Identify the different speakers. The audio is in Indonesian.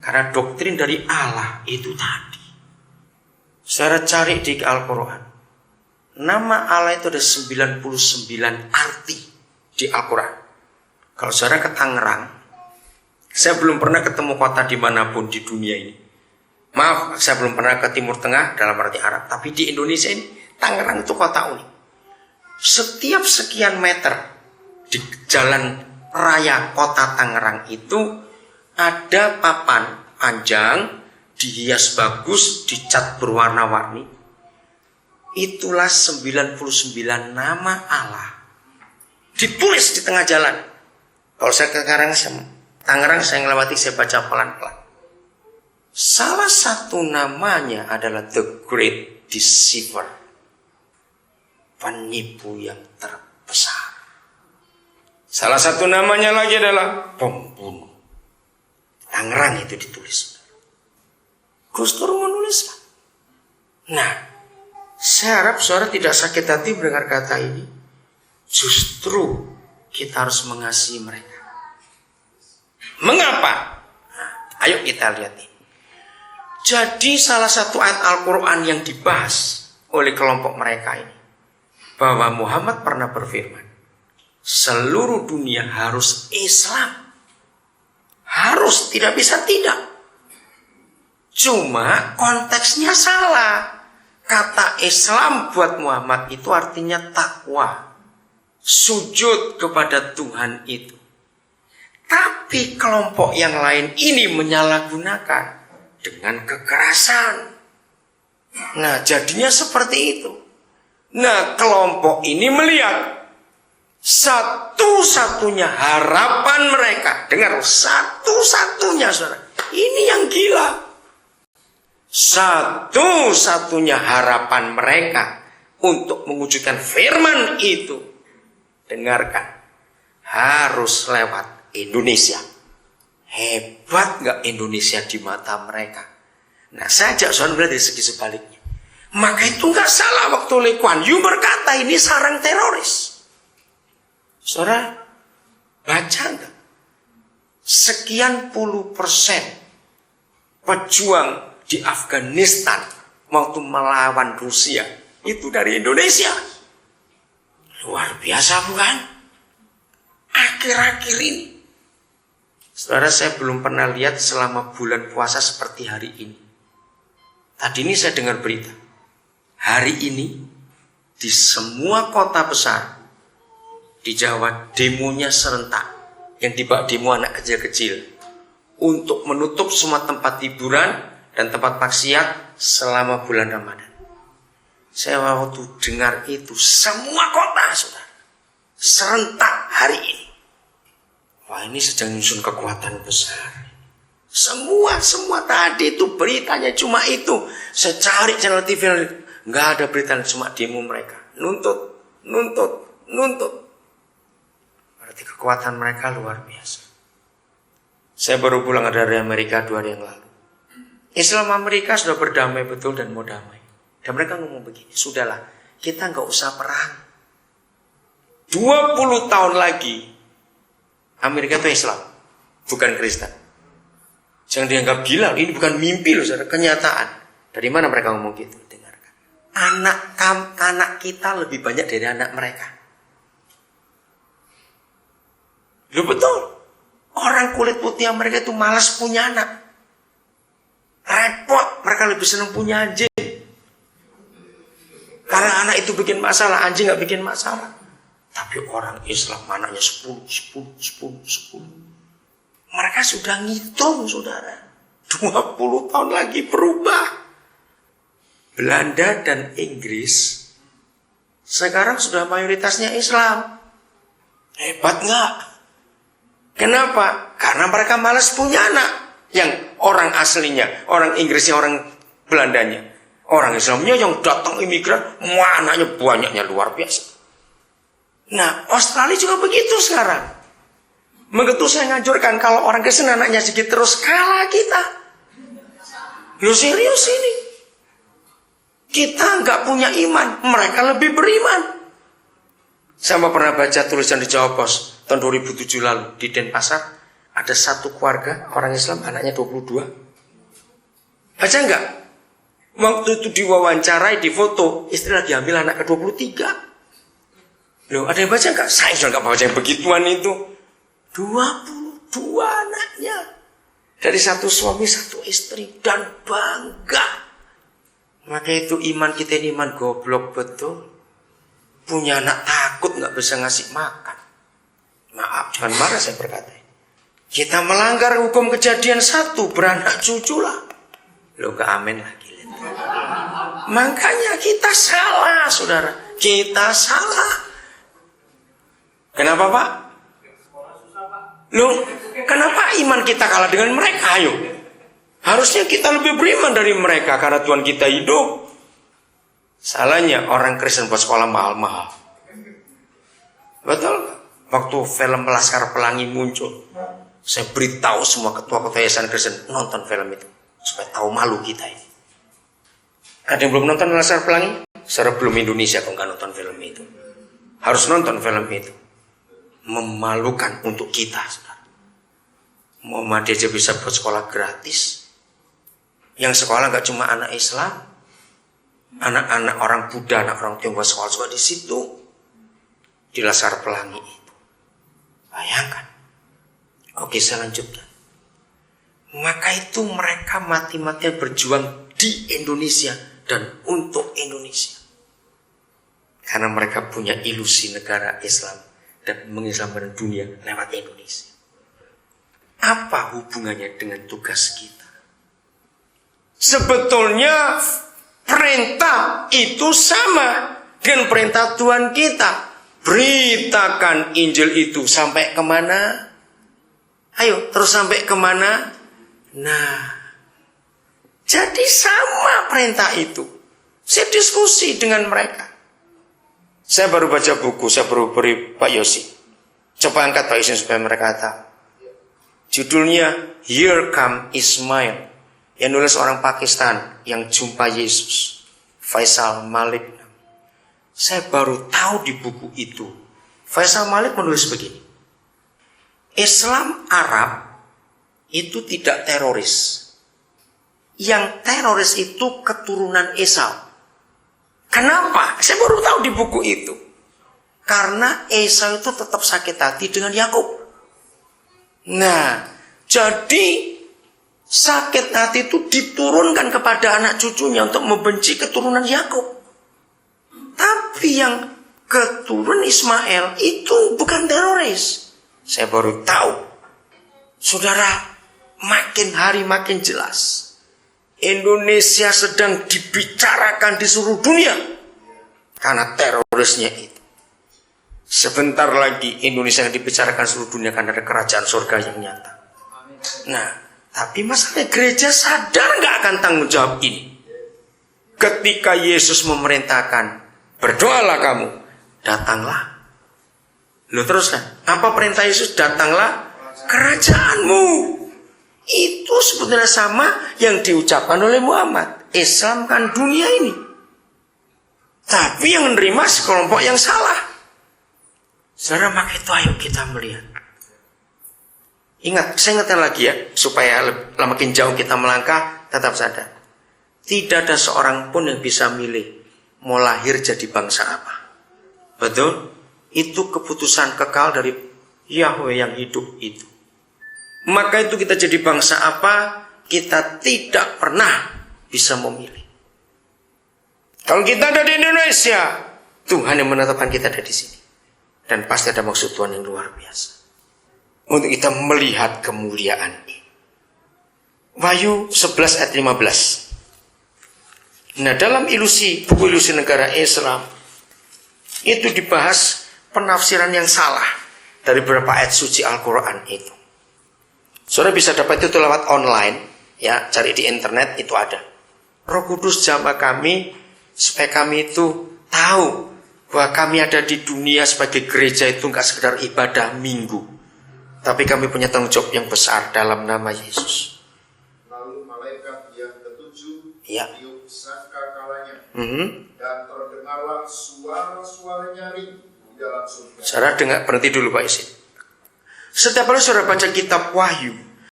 Speaker 1: Karena doktrin dari Allah itu tadi. Saudara cari di Al-Quran. Nama Allah itu ada 99 arti di Al-Quran. Kalau saudara ke Tangerang, saya belum pernah ketemu kota dimanapun di dunia ini. Maaf, saya belum pernah ke Timur Tengah dalam arti Arab. Tapi di Indonesia ini, Tangerang itu kota unik. Setiap sekian meter di jalan raya kota Tangerang itu ada papan panjang, dihias bagus, dicat berwarna-warni. Itulah 99 nama Allah. Ditulis di tengah jalan. Kalau saya ke Tangerang, saya ngelewati, saya baca pelan-pelan. Salah satu namanya adalah The Great Deceiver. Penipu yang terbesar. Salah satu namanya lagi adalah pembunuh. Tangerang itu ditulis. Gus Dur menuliskan. Nah, saya harap saudara tidak sakit hati mendengar kata ini. Justru kita harus mengasihi mereka. Mengapa? Nah, ayo kita lihat ini. Jadi salah satu ayat Al-Quran yang dibahas oleh kelompok mereka ini, bahwa Muhammad pernah berfirman, seluruh dunia harus Islam. Harus, tidak bisa tidak. Cuma konteksnya salah. Kata Islam buat Muhammad itu artinya takwa, sujud kepada Tuhan itu. Tapi kelompok yang lain ini menyalahgunakan dengan kekerasan. Nah, jadinya seperti itu. Nah, kelompok ini melihat satu-satunya harapan mereka. Dengar, satu-satunya, saudara. Ini yang gila. Satu-satunya harapan mereka untuk mewujudkan firman itu, dengarkan, harus lewat Indonesia. Hebat gak Indonesia di mata mereka? Nah, saya ajak saudara melihat dari segi sebaliknya. Maka itu gak salah waktu Lee Kuan Yew berkata ini sarang teroris. Saudara, baca gak? Sekian puluh persen pejuang di Afghanistan waktu melawan Rusia itu dari Indonesia. Luar biasa bukan? Akhir-akhir ini, saudara, saya belum pernah lihat selama bulan puasa seperti hari ini. Tadi ini saya dengar berita. Hari ini di semua kota besar di Jawa demonya serentak. Yang dibak demo anak kecil-kecil untuk menutup semua tempat hiburan dan tempat maksiat selama bulan Ramadan. Saya waktu dengar itu semua kota, saudara, serentak hari ini. Wah, ini sedang nyusun kekuatan besar. Semua tadi itu beritanya cuma itu. Saya cari channel TV, nggak ada berita, cuma demo mereka. Nuntut. Berarti kekuatan mereka luar biasa. Saya baru pulang dari Amerika 2 hari yang lalu. Islam Amerika sudah berdamai betul dan mau damai. Dan mereka ngomong begini, sudahlah, kita nggak usah perang. 20 tahun lagi Amerika itu Islam, bukan Kristen. Jangan dianggap gila, ini bukan mimpi loh, saudara, kenyataan. Dari mana mereka ngomong gitu? Dengarkan. Anak kita lebih banyak dari anak mereka. Loh, betul. Orang kulit putih Amerika itu malas punya anak. Repot, mereka lebih senang punya anjing. Karena anak itu bikin masalah, anjing gak bikin masalah. Tapi orang Islam anaknya 10. Mereka sudah ngitung, saudara. 20 tahun lagi berubah. Belanda dan Inggris sekarang sudah mayoritasnya Islam. Hebat gak? Kenapa? Karena mereka malas punya anak. Yang orang aslinya, orang Inggrisnya, orang Belandanya, orang Islamnya yang datang imigran, anaknya banyaknya luar biasa. Nah, Australia juga begitu sekarang. Begitu saya ngajurkan kalau orang Kristen anaknya sedikit terus kalah kita. Lu serius ini? Kita nggak punya iman, mereka lebih beriman. Saya pernah baca tulisan di Jawa Pos tahun 2007 lalu di Denpasar. Ada satu keluarga orang Islam anaknya 22. Baca enggak? Waktu itu diwawancarai, difoto, istri lagi hamil anak ke-23. Loh, ada yang baca enggak? Saya juga enggak baca yang begituan itu. 22 anaknya. Dari satu suami, satu istri. Dan bangga. Maka itu iman kita ini iman goblok betul. Punya anak takut enggak bisa ngasih makan. Maaf, jangan marah saya berkata. Kita melanggar hukum kejadian 1, beranak cucu lah. Loh, enggak amin lagi. Makanya kita salah, saudara. Kita salah. Kenapa, Pak? Loh, kenapa iman kita kalah dengan mereka? Ayo. Harusnya kita lebih beriman dari mereka karena Tuhan kita hidup. Salahnya orang Kristen buat sekolah mahal-mahal. Betul gak? Waktu film Laskar Pelangi muncul, saya beritahu semua ketua-ketua yayasan Kristen nonton film itu supaya tahu malu kita ini. Ada yang belum nonton Laskar Pelangi? Secara belum Indonesia kok nggak nonton film itu. Harus nonton film itu. Memalukan untuk kita, saudara. Muhammad aja bisa buat sekolah gratis. Yang sekolah nggak cuma anak Islam, anak-anak orang Buddha, anak orang Tionghoa sekolah di situ, di Laskar Pelangi itu. Bayangkan. Oke, saya lanjutkan. Maka itu mereka mati-matian berjuang di Indonesia dan untuk Indonesia. Karena mereka punya ilusi negara Islam dan mengislamkan dunia lewat Indonesia. Apa hubungannya dengan tugas kita? Sebetulnya perintah itu sama dengan perintah Tuhan kita. Beritakan Injil itu sampai kemana? Ayo, terus sampai kemana? Nah, jadi sama perintah itu. Saya diskusi dengan mereka. Saya baru baca buku, saya baru beri Pak Yosi. Coba angkat Pak Yosi supaya mereka tahu. Judulnya Here Come Ismail. Yang nulis orang Pakistan yang jumpa Yesus. Faisal Malik. Saya baru tahu di buku itu. Faisal Malik menulis begini. Islam Arab itu tidak teroris. Yang teroris itu keturunan Esau. Kenapa? Saya baru tahu di buku itu. Karena Esau itu tetap sakit hati dengan Yakub. Nah, jadi sakit hati itu diturunkan kepada anak cucunya untuk membenci keturunan Yakub. Tapi yang keturunan Ismail itu bukan teroris. Saya baru tahu. Saudara, makin hari makin jelas. Indonesia sedang dibicarakan di seluruh dunia karena terorisnya itu. Sebentar lagi Indonesia yang dibicarakan seluruh dunia karena ada kerajaan surga yang nyata. Nah, tapi masalah gereja sadar nggak akan tanggung jawab ini? Ketika Yesus memerintahkan, berdoalah kamu, datanglah. Loh terus kan? Apa perintah Yesus? Datanglah kerajaanmu. Itu sebetulnya sama yang diucapkan oleh Muhammad. Islam kan dunia ini. Tapi yang menerima sekelompok yang salah. Saudara, maka itu ayo kita melihat. Ingat, saya ingatkan lagi ya, supaya makin jauh kita melangkah, tetap sadar. Tidak ada seorang pun yang bisa milih mau lahir jadi bangsa apa. Betul? Itu keputusan kekal dari Yahweh yang hidup itu. Maka itu kita jadi bangsa apa, kita tidak pernah bisa memilih. Kalau kita ada di Indonesia, Tuhan yang menetapkan kita ada di sini. Dan pasti ada maksud Tuhan yang luar biasa. Untuk kita melihat kemuliaan ini. Wahyu 11 ayat 15. Nah, dalam buku ilusi negara Islam, itu dibahas penafsiran yang salah dari beberapa ayat suci Al-Quran itu. Saudara bisa dapat itu lewat online, ya, cari di internet itu ada. Roh Kudus jamah kami supaya kami itu tahu bahwa kami ada di dunia sebagai gereja itu enggak sekedar ibadah minggu, tapi kami punya tanggung jawab yang besar dalam nama Yesus.
Speaker 2: Lalu malaikat yang ketujuh
Speaker 1: tiup
Speaker 2: sangkakalanya, dan terdengarlah suara-suara nyaring di dalam surga.
Speaker 1: Saudara dengar, berhenti dulu Pak Isin. Setiap kali saudara baca kitab Wahyu,